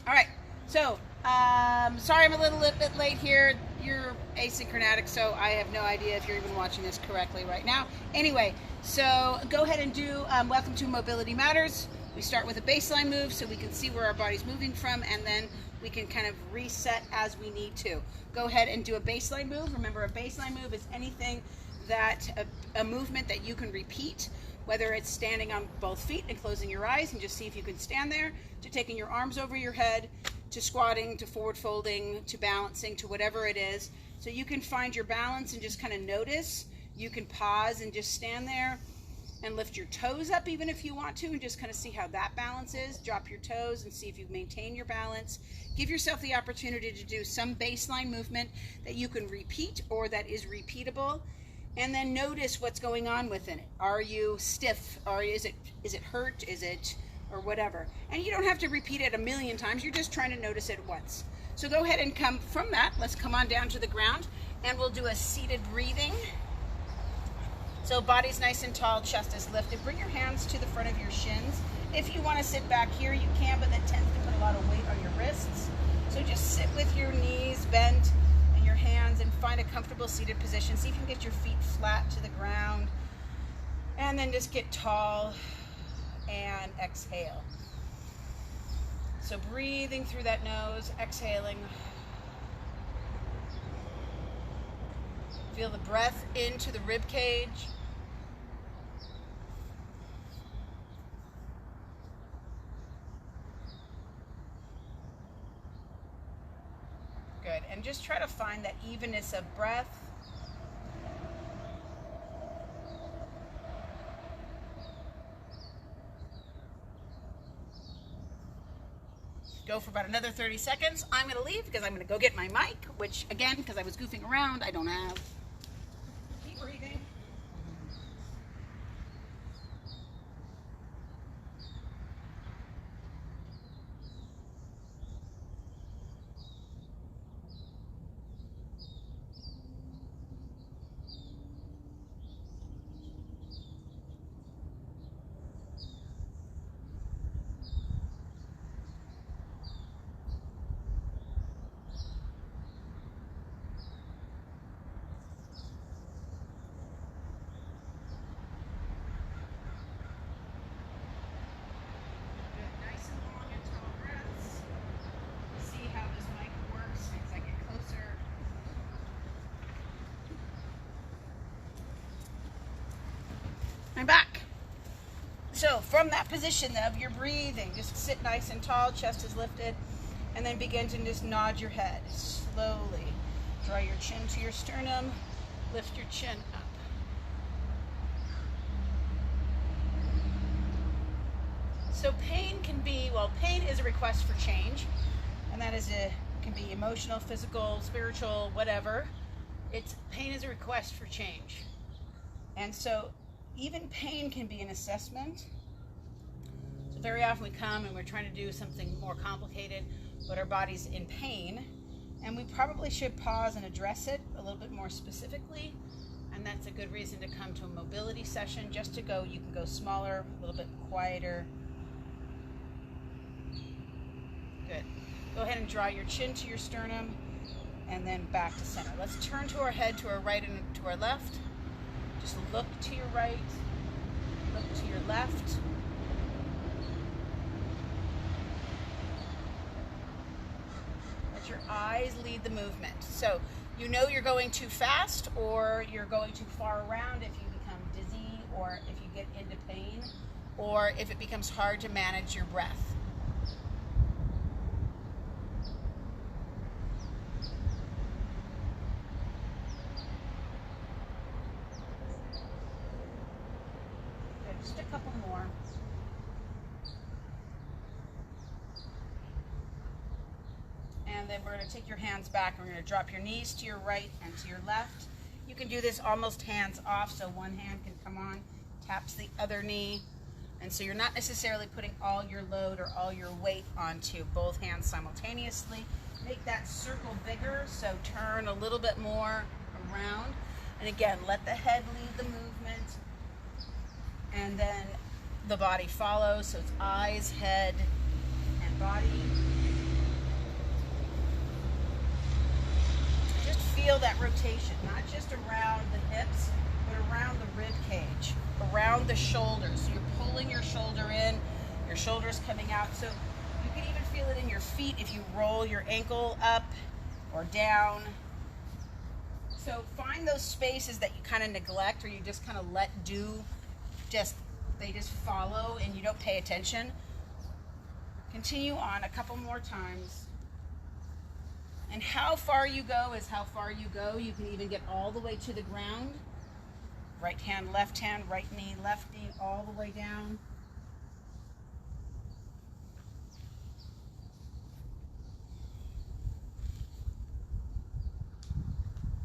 All right, so sorry I'm a little bit late here. You're asynchronatic, so I have no idea if you're even watching this correctly right now. Anyway, so go ahead and do welcome to Mobility Matters. We start with a baseline move so we can see where our body's moving from, and then we can kind of reset as we need to. Go ahead and do a baseline move. Remember, a baseline move is anything that a movement that you can repeat, whether it's standing on both feet and closing your eyes and just see if you can stand there, to taking your arms over your head, to squatting, to forward folding, to balancing, to whatever it is. So you can find your balance and just kind of notice. You can pause and just stand there and lift your toes up even if you want to, and just kind of see how that balance is. Drop your toes and see if you maintain your balance. Give yourself the opportunity to do some baseline movement that you can repeat or that is repeatable. And then notice what's going on within it. Are you stiff? Or is it hurt? Is it, or whatever? And you don't have to repeat it a million times. You're just trying to notice it once. So go ahead and come from that. Let's come on down to the ground, and we'll do a seated breathing. So body's nice and tall, chest is lifted. Bring your hands to the front of your shins. If you want to sit back here, you can, but that tends to put a lot of weight on your wrists. So just sit with your knees bent and your hands, and find a comfortable seated position. See if you can get your feet flat to the ground. And then just get tall and exhale. So breathing through that nose, exhaling. Feel the breath into the rib cage. Good. And just try to find that evenness of breath. Go for about another 30 seconds. I'm going to leave because I'm going to go get my mic, which, again, because I was goofing around, I don't have. Keep breathing. I'm back. So from that position of your breathing, just sit nice and tall, chest is lifted, and then begin to just nod your head slowly. Draw your chin to your sternum, lift your chin up. So pain can be, well, pain is a request for change, and that is can be emotional, physical, spiritual, whatever. Pain is a request for change. And so even pain can be an assessment. So very often we come and we're trying to do something more complicated, but our body's in pain, and we probably should pause and address it a little bit more specifically. And that's a good reason to come to a mobility session, just to go, you can go smaller, a little bit quieter. Good. Go ahead and draw your chin to your sternum, and then back to center. Let's turn to our head, to our right and to our left. Just look to your right, look to your left. Let your eyes lead the movement. So you know you're going too fast, or you're going too far around if you become dizzy, or if you get into pain, or if it becomes hard to manage your breath. Just a couple more. And then we're going to take your hands back, and we're going to drop your knees to your right and to your left. You can do this almost hands off, so one hand can come on, taps the other knee, and so you're not necessarily putting all your load or all your weight onto both hands simultaneously. Make that circle bigger, so turn a little bit more around. And again, let the head lead the movement, and then the body follows, so it's eyes, head, and body. feel that rotation, not just around the hips, but around the rib cage, around the shoulders. So you're pulling your shoulder in, your shoulder's coming out. So you can even feel it in your feet if you roll your ankle up or down. So find those spaces that you kind of neglect, or you just kind of let do, they just follow and you don't pay attention. Continue on a couple more times. And how far you go is how far you go. You can even get all the way to the ground. Right hand, right knee, left knee, all the way down.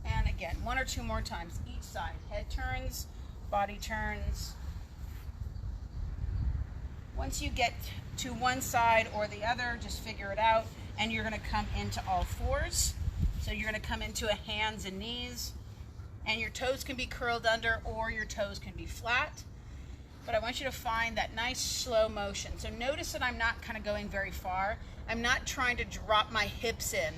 And again, one or two more times each side. Head turns, body turns. Once you get to one side or the other, just figure it out. And you're going to come into all fours. So you're going to come into a hands and knees. And your toes can be curled under or your toes can be flat. But I want you to find that nice slow motion. So notice that I'm not kind of going very far. I'm not trying to drop my hips in.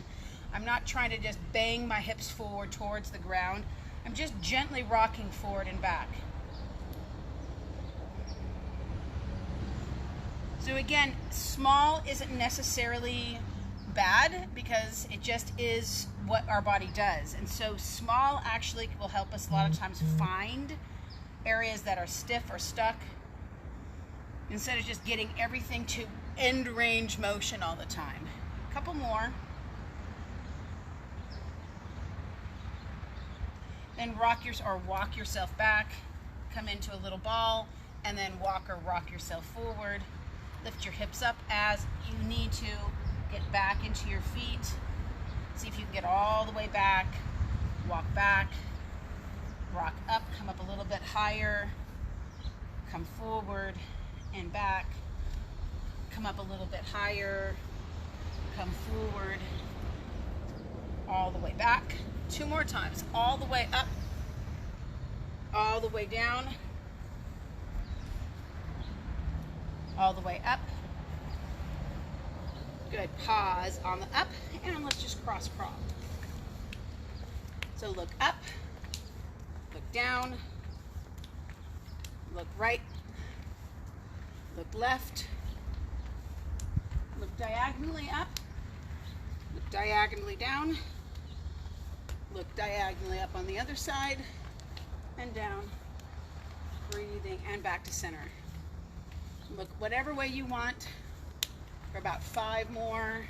I'm not trying to just bang my hips forward towards the ground. I'm just gently rocking forward and back. So again, small isn't necessarily bad because it just is what our body does. And so small actually will help us a lot of times find areas that are stiff or stuck instead of just getting everything to end range motion all the time. A couple more. Then walk yourself back, come into a little ball, and then walk or rock yourself forward. Lift your hips up as you need to. Get back into your feet. See if you can get all the way back. Walk back. Rock up. Come up a little bit higher. Come forward and back. Come up a little bit higher. Come forward. All the way back. Two more times. All the way up. All the way down. All the way up. Good. Pause on the up, and let's just cross crawl. So look up, look down, look right, look left, look diagonally up, look diagonally down, look diagonally up on the other side, and down, breathing, and back to center. Look whatever way you want. For about 5 more.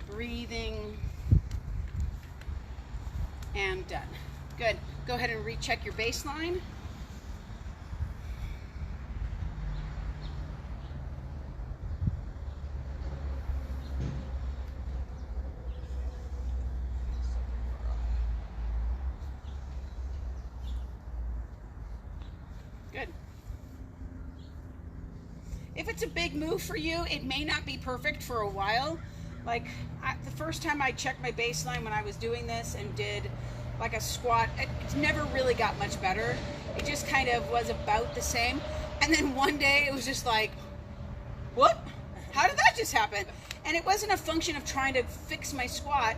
Breathing. And done. Good. Go ahead and recheck your baseline. Good. If it's a big move for you, it may not be perfect for a while. Like the first time I checked my baseline when I was doing this and did like a squat, it never really got much better. It just kind of was about the same. And then one day it was just like, what? How did that just happen? And it wasn't a function of trying to fix my squat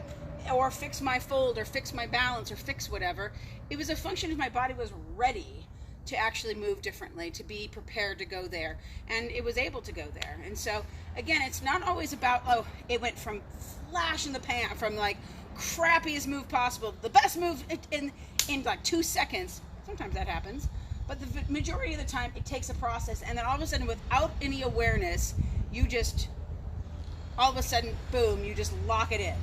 or fix my fold or fix my balance or fix whatever. It was a function of my body was ready to actually move differently, to be prepared to go there, and it was able to go there. And so again, it's not always about, oh, it went from flash in the pan, from like crappiest move possible, the best move in like 2 seconds. Sometimes that happens, but the majority of the time it takes a process, and then all of a sudden, without any awareness, you just all of a sudden, boom, you just lock it in.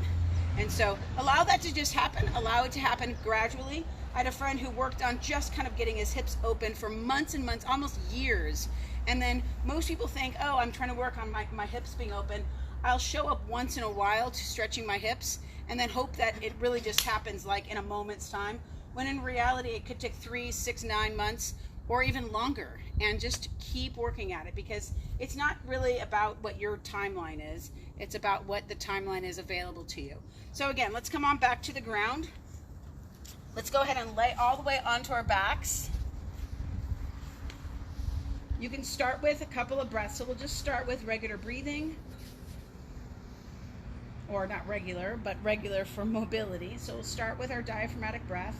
And so allow that to just happen. Allow it to happen gradually. I had a friend who worked on just kind of getting his hips open for months and months, almost years. And then most people think, oh, I'm trying to work on my hips being open. I'll show up once in a while to stretching my hips and then hope that it really just happens like in a moment's time, when in reality it could take 3, 6, 9 months or even longer. And just keep working at it, because it's not really about what your timeline is. It's about what the timeline is available to you. So again, let's come on back to the ground. Let's go ahead and lay all the way onto our backs. You can start with a couple of breaths. So we'll just start with regular breathing. or not regular, but regular for mobility. So we'll start with our diaphragmatic breath.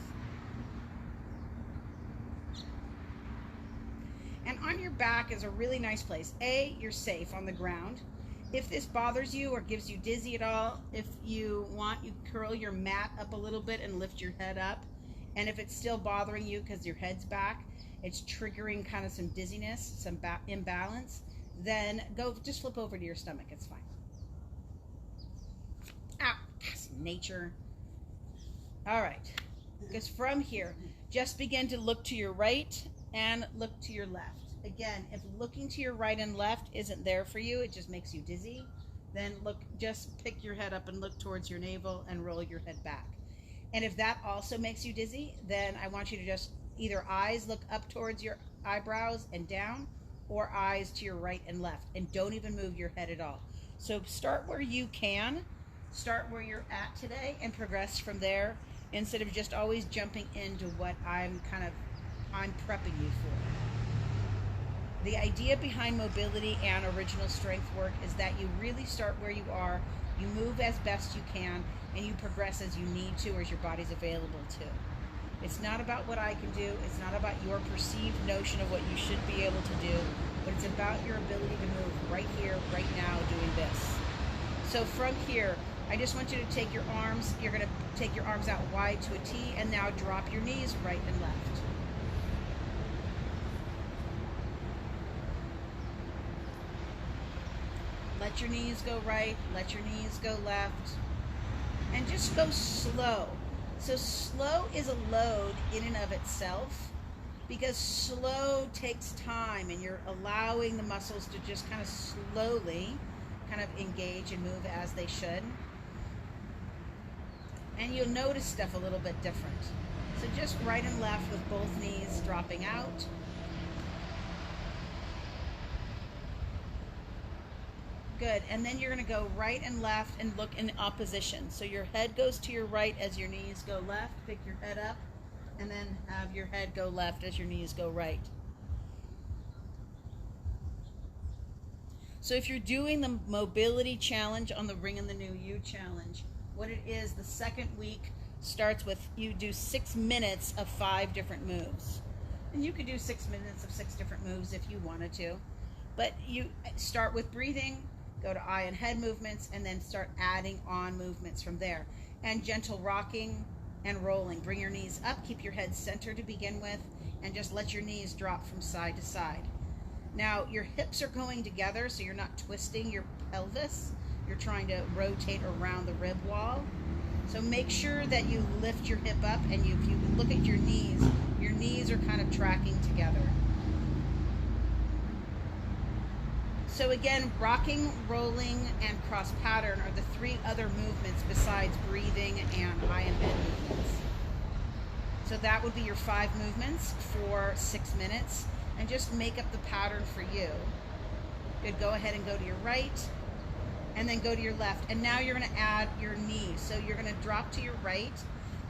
And on your back is a really nice place. You're safe on the ground. If this bothers you or gives you dizzy at all, if you want, you curl your mat up a little bit and lift your head up. And if it's still bothering you because your head's back, it's triggering kind of some dizziness, some imbalance, then just flip over to your stomach. It's fine. Ah, that's nature. All right. Because from here, just begin to look to your right and look to your left. Again, if looking to your right and left isn't there for you, it just makes you dizzy, then just pick your head up and look towards your navel and roll your head back. And if that also makes you dizzy, then I want you to just either eyes look up towards your eyebrows and down, or eyes to your right and left, and don't even move your head at all. So start where you can, start where you're at today, and progress from there, instead of just always jumping into what I'm prepping you for. The idea behind mobility and original strength work is that you really start where you are, you move as best you can, and you progress as you need to or as your body's available to. It's not about what I can do, it's not about your perceived notion of what you should be able to do, but it's about your ability to move right here, right now, doing this. So from here, I just want you to take your arms, you're going to take your arms out wide to a T, and now drop your knees right and left. Let your knees go right, let your knees go left, and just go slow. So slow is a load in and of itself, because slow takes time and you're allowing the muscles to just kind of slowly kind of engage and move as they should. And you'll notice stuff a little bit different. So just right and left with both knees dropping out. Good, and then you're going to go right and left and look in opposition. So your head goes to your right as your knees go left. Pick your head up, and then have your head go left as your knees go right. So if you're doing the mobility challenge on the Ring in the New You challenge, what it is, the second week starts with you do 6 minutes of 5 different moves. And you could do 6 minutes of 6 different moves if you wanted to. But you start with breathing, go to eye and head movements, and then start adding on movements from there. And gentle rocking and rolling. Bring your knees up, keep your head centered to begin with, and just let your knees drop from side to side. Now, your hips are going together, so you're not twisting your pelvis. You're trying to rotate around the rib wall. So make sure that you lift your hip up, and if you look at your knees are kind of tracking together. So again, rocking, rolling, and cross pattern are the 3 other movements besides breathing and eye and head movements. So that would be your 5 movements for 6 minutes, and just make up the pattern for you. Good, go ahead and go to your right, and then go to your left. And now you're gonna add your knee. So you're gonna drop to your right,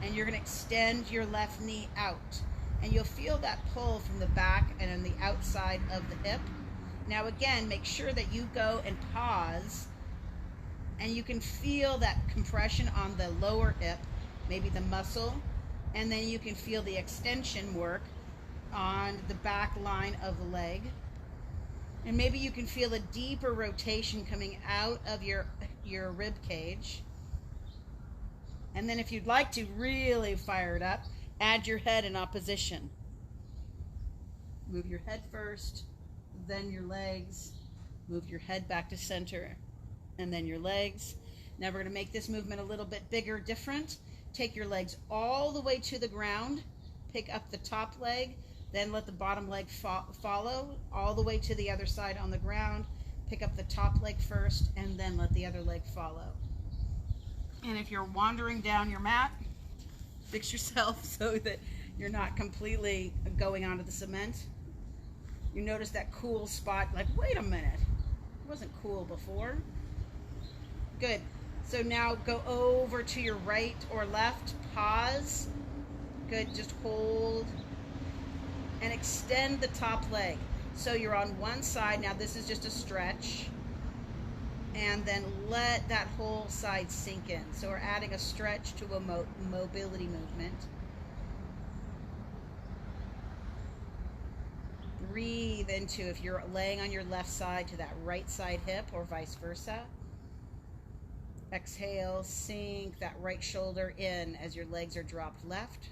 and you're gonna extend your left knee out. And you'll feel that pull from the back and on the outside of the hip. Now again, make sure that you go and pause, and you can feel that compression on the lower hip, maybe the muscle, and then you can feel the extension work on the back line of the leg. And maybe you can feel a deeper rotation coming out of your rib cage. And then if you'd like to really fire it up, add your head in opposition. Move your head first, then your legs, move your head back to center, and then your legs. Now we're going to make this movement a little bit bigger, different. Take your legs all the way to the ground, pick up the top leg, then let the bottom leg follow all the way to the other side on the ground. Pick up the top leg first, and then let the other leg follow. And if you're wandering down your mat, fix yourself so that you're not completely going onto the cement. You notice that cool spot, like, wait a minute, it wasn't cool before. Good. So now go over to your right or left, pause. Good, just hold. And extend the top leg. So you're on one side, now this is just a stretch. and then let that whole side sink in. So we're adding a stretch to a mobility movement. Breathe into, if you're laying on your left side, to that right side hip or vice versa. Exhale, sink that right shoulder in as your legs are dropped left.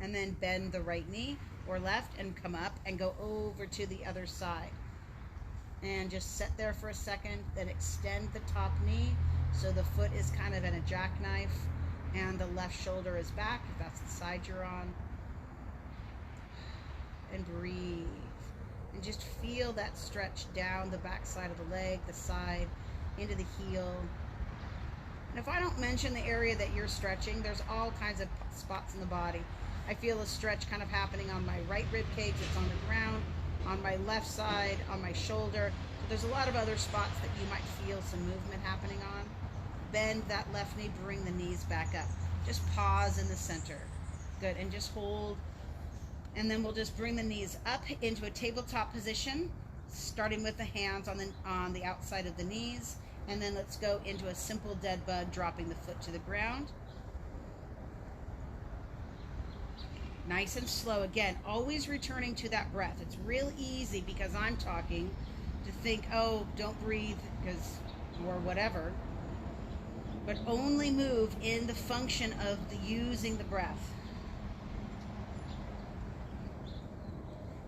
And then bend the right knee or left and come up and go over to the other side. And just sit there for a second, then extend the top knee so the foot is kind of in a jackknife and the left shoulder is back, if that's the side you're on. And breathe. And just feel that stretch down the back side of the leg, the side, into the heel. And if I don't mention the area that you're stretching, there's all kinds of spots in the body. I feel a stretch kind of happening on my right rib cage, it's on the ground, on my left side, on my shoulder. So there's a lot of other spots that you might feel some movement happening on. Bend that left knee, bring the knees back up. Just pause in the center. Good, and just hold. And then we'll just bring the knees up into a tabletop position, starting with the hands on the outside of the knees. And then let's go into a simple dead bug, dropping the foot to the ground. Nice and slow. Again, always returning to that breath. It's real easy because I'm talking to think, oh, don't breathe because, or whatever. But only move in the function of using the breath.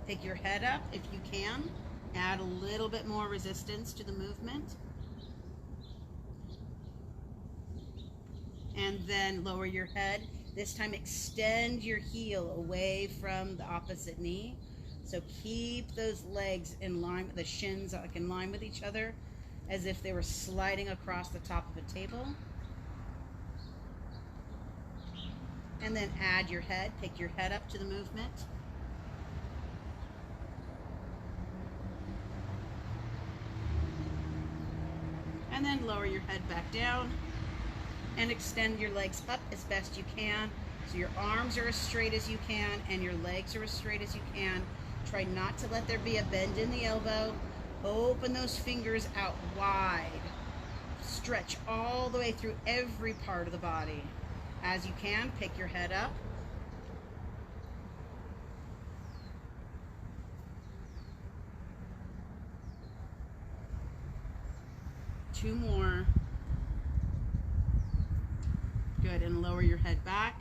Take your head up if you can. Add a little bit more resistance to the movement. And then lower your head. This time extend your heel away from the opposite knee. So keep those legs in line, the shins like in line with each other, as if they were sliding across the top of a table. And then add your head, take your head up to the movement. And then lower your head back down and extend your legs up as best you can. So your arms are as straight as you can and your legs are as straight as you can. Try not to let there be a bend in the elbow. Open those fingers out wide. Stretch all the way through every part of the body. As you can, pick your head up. Two more. Good, and lower your head back.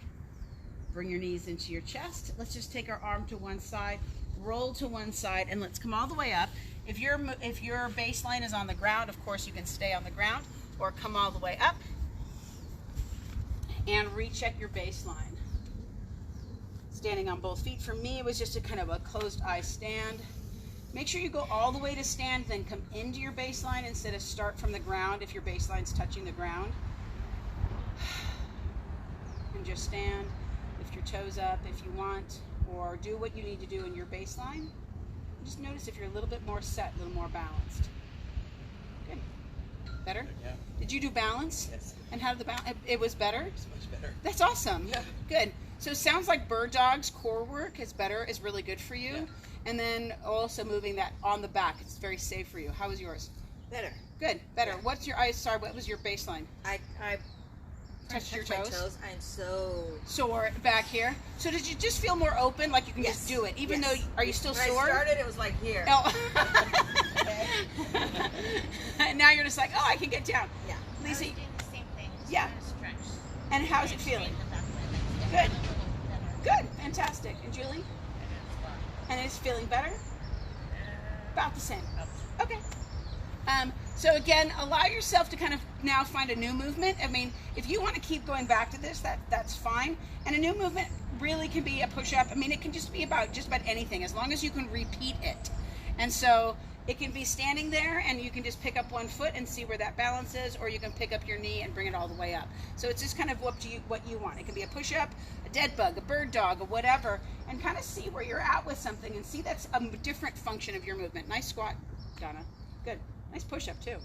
Bring your knees into your chest. Let's just take our arm to one side, roll to one side, and let's come all the way up. If your baseline is on the ground, of course you can stay on the ground or come all the way up and recheck your baseline. Standing on both feet. For me, it was just a kind of a closed eye stand. Make sure you go all the way to stand, then come into your baseline instead of start from the ground if your baseline's touching the ground. And just stand, lift your toes up if you want, or do what you need to do in your baseline. Just notice if you're a little bit more set, a little more balanced. Good. Better? Yeah. Did you do balance? Yes. And how did the balance? It was better? It's much better. That's awesome. Yeah. Good. So it sounds like Bird Dog's core work is really good for you. Yeah. And then also moving that on the back, it's very safe for you. How was yours? Better. Good, better. Yeah. What was your baseline? I Touched your my toes? I'm so Sore back here. So did you just feel more open, like you can Yes. just do it? Even Yes. though, are you still when sore? I started, it was like here. Oh. Now you're just like, oh, I can get down. Yeah. I was Lisa, doing the same thing. Just Yeah. kind of stretch. and how's it feeling? Good. Good, fantastic. And Julie? And it's feeling better? About the same. Okay. So again, allow yourself to kind of now find a new movement. I mean, if you want to keep going back to this, that's fine. And a new movement really can be a push-up. I mean, it can just be about anything, as long as you can repeat it. And so it can be standing there and you can just pick up one foot and see where that balance is, or you can pick up your knee and bring it all the way up. So it's just kind of up to you what you want. It can be a push-up, a dead bug, a bird dog, or whatever, and kind of see where you're at with something and see that's a different function of your movement. Nice squat, Donna. Good. Nice push-up too.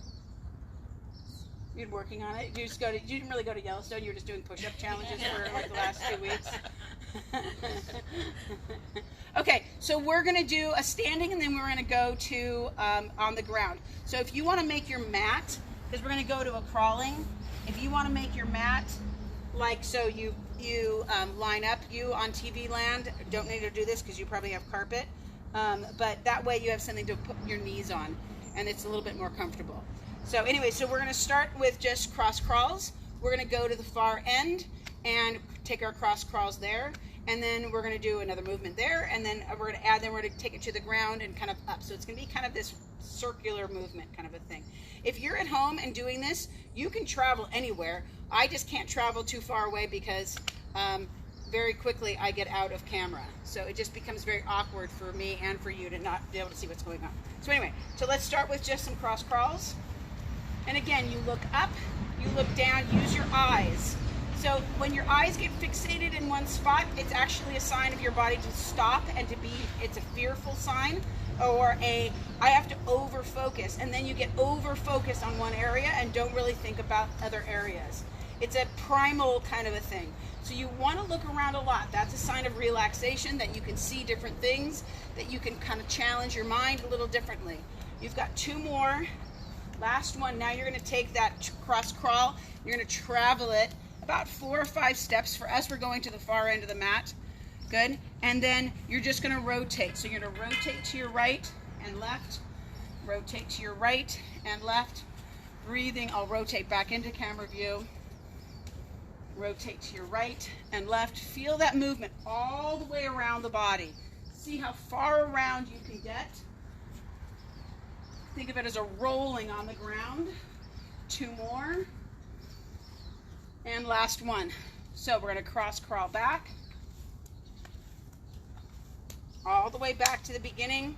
You've been working on it. You didn't really go to Yellowstone. You were just doing push-up challenges for like the last 2 weeks. Okay, so we're gonna do a standing, and then we're gonna go to on the ground. So if you want to make your mat, because we're gonna go to a crawling. If you want to make your mat like so, you line up. You on TV land don't need to do this because you probably have carpet, but that way you have something to put your knees on, and it's a little bit more comfortable. So anyway, so we're going to start with just cross crawls. We're going to go to the far end and take our cross crawls there, and then we're going to do another movement there, and then we're going to add, then we're going to take it to the ground and kind of up. So it's going to be kind of this circular movement kind of a thing. If you're at home and doing this, you can travel anywhere. I just can't travel too far away because very quickly I get out of camera. So it just becomes very awkward for me and for you to not be able to see what's going on. So anyway, so let's start with just some cross crawls. And again, you look up, you look down, use your eyes. So when your eyes get fixated in one spot, it's actually a sign of your body to stop and to be, it's a fearful sign, or I have to over focus, and then you get over focused on one area and don't really think about other areas. It's a primal kind of a thing. So you want to look around a lot. That's a sign of relaxation, that you can see different things, that you can kind of challenge your mind a little differently. You've got 2 more. Last one. Now you're going to take that cross crawl. You're going to travel it about 4 or 5 steps. For us, we're going to the far end of the mat. Good. And then you're just going to rotate. So you're going to rotate to your right and left. Rotate to your right and left. Breathing. I'll rotate back into camera view. Rotate to your right and left. Feel that movement all the way around the body. See how far around you can get. Think of it as a rolling on the ground. 2 more. And last one. So we're going to cross crawl back. All the way back to the beginning.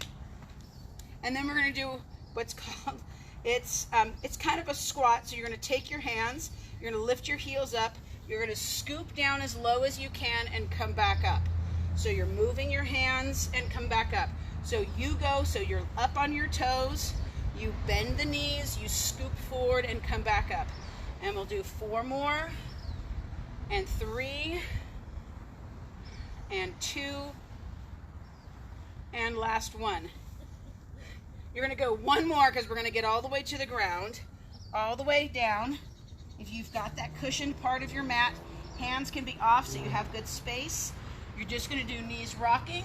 And then we're going to do what's called, it's kind of a squat. So you're going to take your hands, you're going to lift your heels up, you're going to scoop down as low as you can and come back up. So you're moving your hands and come back up. So you go, so you're up on your toes, you bend the knees, you scoop forward and come back up. And we'll do 4 more, and 3, and 2, and last one. You're going to go 1 more because we're going to get all the way to the ground, all the way down. If you've got that cushioned part of your mat, hands can be off so you have good space. You're just going to do knees rocking.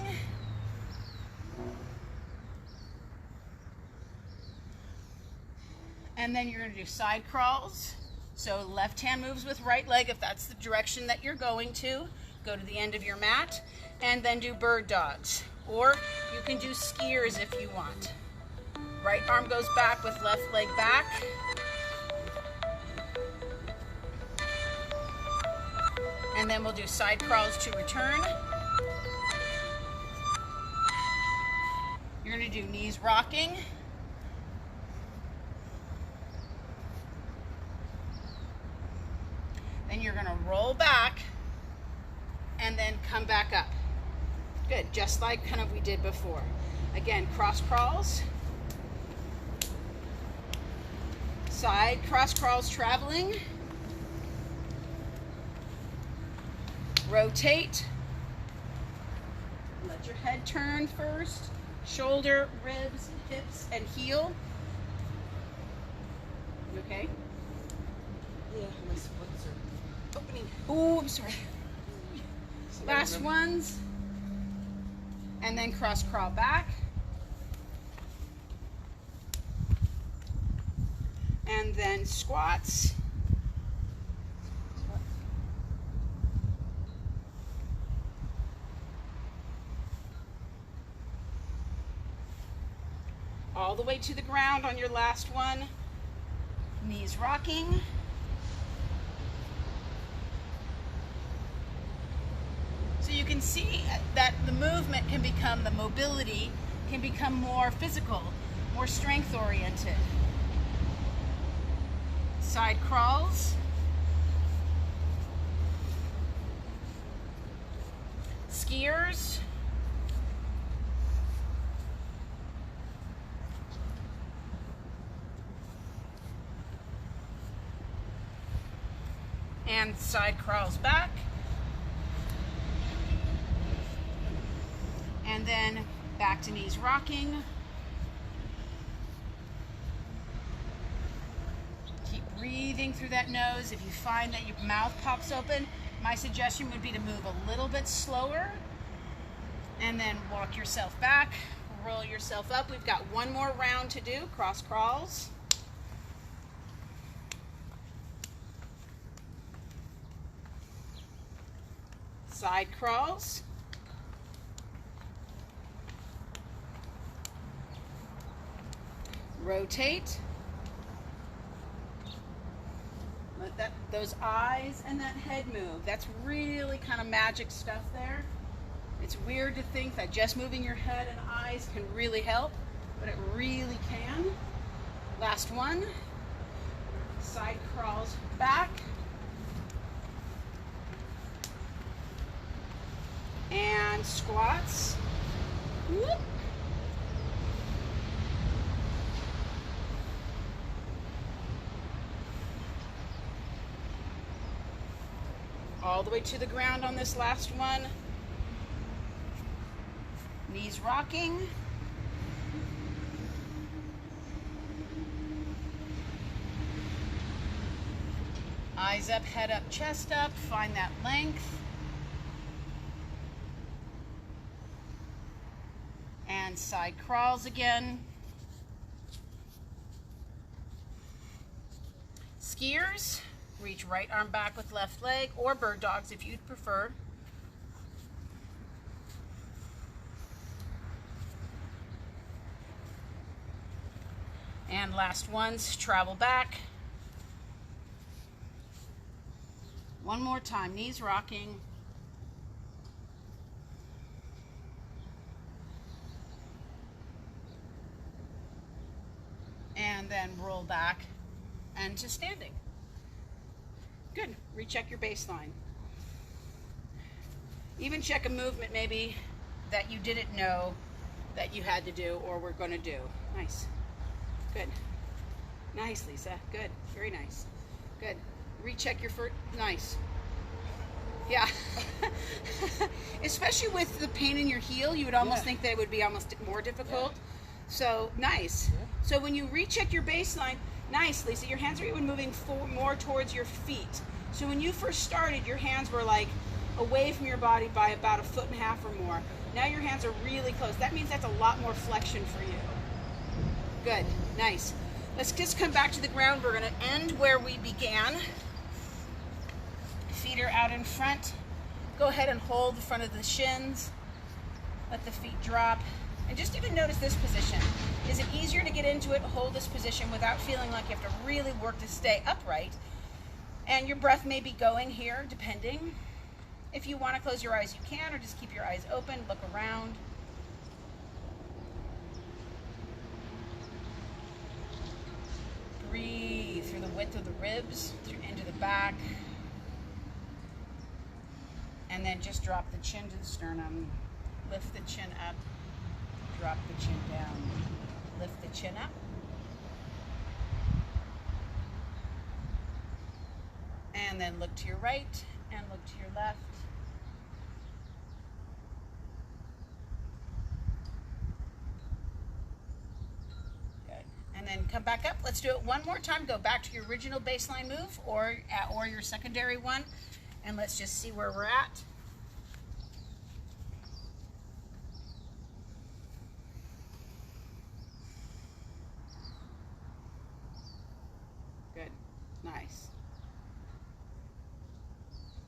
And then you're going to do side crawls. So left hand moves with right leg if that's the direction that you're going to. Go to the end of your mat. And then do bird dogs. Or you can do skiers if you want. Right arm goes back with left leg back. And then we'll do side crawls to return. You're going to do knees rocking. Then you're going to roll back and then come back up. Good, just like kind of we did before. Again, cross crawls. Side cross crawls traveling. Rotate. Let your head turn first. Shoulder, ribs, hips, and heel. You okay? Yeah, my splits are opening. Oh, I'm sorry. Last ones. And then cross crawl back. And then squats. All the way to the ground on your last one. Knees rocking. So you can see that the movement can become, the mobility can become more physical, more strength oriented. Side crawls. Skiers. And side crawls back. And then back to knees rocking. Keep breathing through that nose. If you find that your mouth pops open, my suggestion would be to move a little bit slower. And then walk yourself back, roll yourself up. We've got one more round to do, cross crawls. Side crawls. Rotate. Let those eyes and that head move. That's really kind of magic stuff there. It's weird to think that just moving your head and eyes can really help, but it really can. Last one. Side crawls back. And squats. Whoop. All the way to the ground on this last one. Knees rocking. Eyes up, head up, chest up. Find that length. And side crawls again. Skiers, reach right arm back with left leg, or bird dogs if you'd prefer. And last ones, travel back. One more time, knees rocking. And then roll back and to standing. Good. Recheck your baseline. Even check a movement maybe that you didn't know that you had to do or were going to do. Nice. Good. Nice, Lisa. Good. Very nice. Good. Recheck your foot. Nice. Yeah. Especially with the pain in your heel, you would almost think that it would be almost more difficult. So, nice. So when you recheck your baseline, nice, Lisa, your hands are even moving more towards your feet. So when you first started, your hands were like away from your body by about 1.5 feet or more. Now your hands are really close. That means that's a lot more flexion for you. Good. Nice. Let's just come back to the ground. We're going to end where we began. Feet are out in front. Go ahead and hold the front of the shins. Let the feet drop. And just even notice this position. Is it easier to get into it, hold this position without feeling like you have to really work to stay upright? And your breath may be going here, depending. If you want to close your eyes, you can, or just keep your eyes open, look around. Breathe through the width of the ribs, into the back. And then just drop the chin to the sternum. Lift the chin up. Drop the chin down. Lift the chin up. And then look to your right and look to your left. Good. And then come back up. Let's do it one more time. Go back to your original baseline move or your secondary one. And let's just see where we're at. Good. Nice.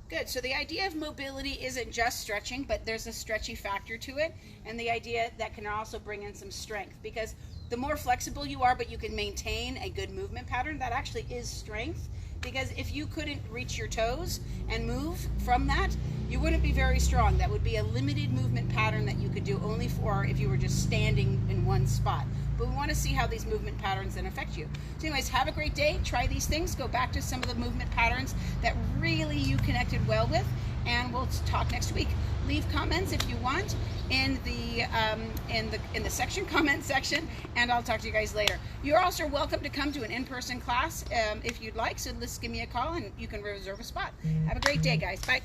Good. So the idea of mobility isn't just stretching, but there's a stretchy factor to it. And the idea that can also bring in some strength, because the more flexible you are, but you can maintain a good movement pattern, that actually is strength. Because if you couldn't reach your toes and move from that, you wouldn't be very strong. That would be a limited movement pattern that you could do only for if you were just standing in one spot. But we want to see how these movement patterns then affect you. So anyways, have a great day. Try these things. Go back to some of the movement patterns that really you connected well with. And we'll talk next week. Leave comments if you want. in the section, comment section, and I'll talk to you guys later. You're also welcome to come to an in-person class if you'd like. So just give me a call and you can reserve a spot. Have a great day, guys. Bye.